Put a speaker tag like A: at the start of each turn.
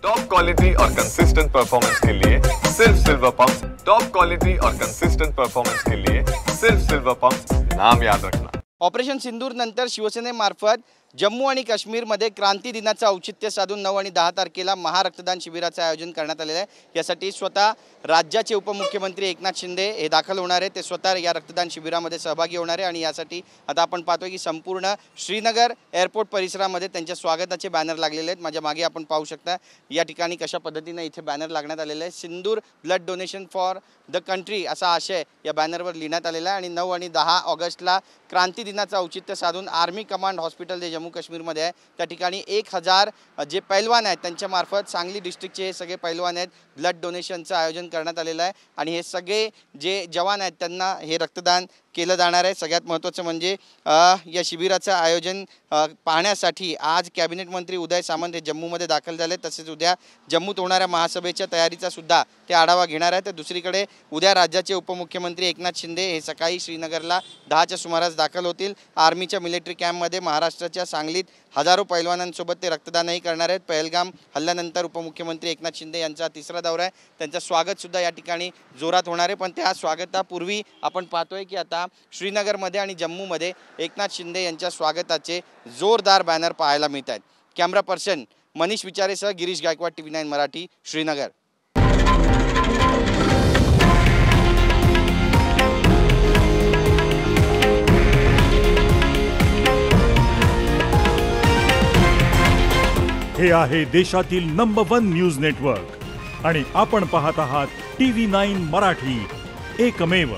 A: Top quality और consistent performance के लिए सिर्फ सिल्वर पंप्स। टॉप क्वालिटी और कंसिस्टेंट परफॉर्मेंस के लिए सिर्फ सिल्वर पंप्स, नाम याद रखना।
B: ऑपरेशन सिंदूर नंतर शिवसेनेमार्फत जम्मू आणि काश्मीरमध्ये क्रांती दिनाचं औचित्य साधून 9 आणि 10 तारखेला महारक्तदान शिबिराचं आयोजन करण्यात आलेलं आहे। यासाठी स्वतः राज्याचे उपमुख्यमंत्री एकनाथ शिंदे हे दाखल होणार आहेत। ते स्वतः या रक्तदान शिबिरामध्ये सहभागी होणार आहे आणि यासाठी आता आपण पाहतोय की संपूर्ण श्रीनगर एअरपोर्ट परिसरामध्ये त्यांच्या स्वागताचे बॅनर लागलेले आहेत। माझ्या मागे आपण पाहू शकता या ठिकाणी कशा पद्धतीने इथे बॅनर लागण्यात आलेले आहे। Sindoor blood donation for the country असा आशय या बॅनरवर लिहिण्यात आलेला आहे आणि 9 आणि 10 ऑगस्टला क्रांती दिनाचं औचित्य साधून आर्मी कमांड हॉस्पिटल जे जम्मू काश्मीरमध्ये आहे त्या ठिकाणी 1000 जे पैलवान आहेत त्यांच्या मार्फत सांगली डिस्ट्रिक्टचे हे सगळे पैलवान आहेत ब्लड डोनेशनचं आयोजन करण्यात आलेलं आहे आणि हे सगळे जे जवान आहेत त्यांना हे रक्तदान केलं जाणार आहे। सगळ्यात महत्त्वाचं म्हणजे या शिबिराचं आयोजन पाहण्यासाठी आज कॅबिनेट मंत्री उदय सामंत हे जम्मूमध्ये दाखल झाले। तसेच उद्या जम्मूत होणाऱ्या महासभेच्या तयारीचा सुद्धा ते आढावा घेणार आहेत। तर दुसरीकडे उद्या राज्याचे उपमुख्यमंत्री एकनाथ शिंदे हे सकाळी श्रीनगरला 10च्या सुमारास दाखल होतील। आर्मीच्या मिलिटरी कॅम्पमध्ये महाराष्ट्राच्या सांगलीत हजारो पैलवानांसोबत ते रक्तदानही करणार आहेत। पहलगाम हल्ल्यानंतर उपमुख्यमंत्री एकनाथ शिंदे यांचा तिसरा दौरा आहे। त्यांचं स्वागत सुद्धा या ठिकाणी जोरात होणार आहे। पण त्या स्वागतापूर्वी आपण पाहतोय की आता श्रीनगरमध्ये आणि जम्मूमध्ये एकनाथ शिंदे यांच्या स्वागताचे जोरदार बॅनर पाहायला मिळत आहेत। कॅमेरा पर्सन मनीष विचारेसह गिरीश गायकवाड, TV9 मराठी, श्रीनगर।
C: हे आहे देशातील नंबर 1 न्यूज नेटवर्क आणि आपण पाहत आहात TV9 मराठी, एकमेव।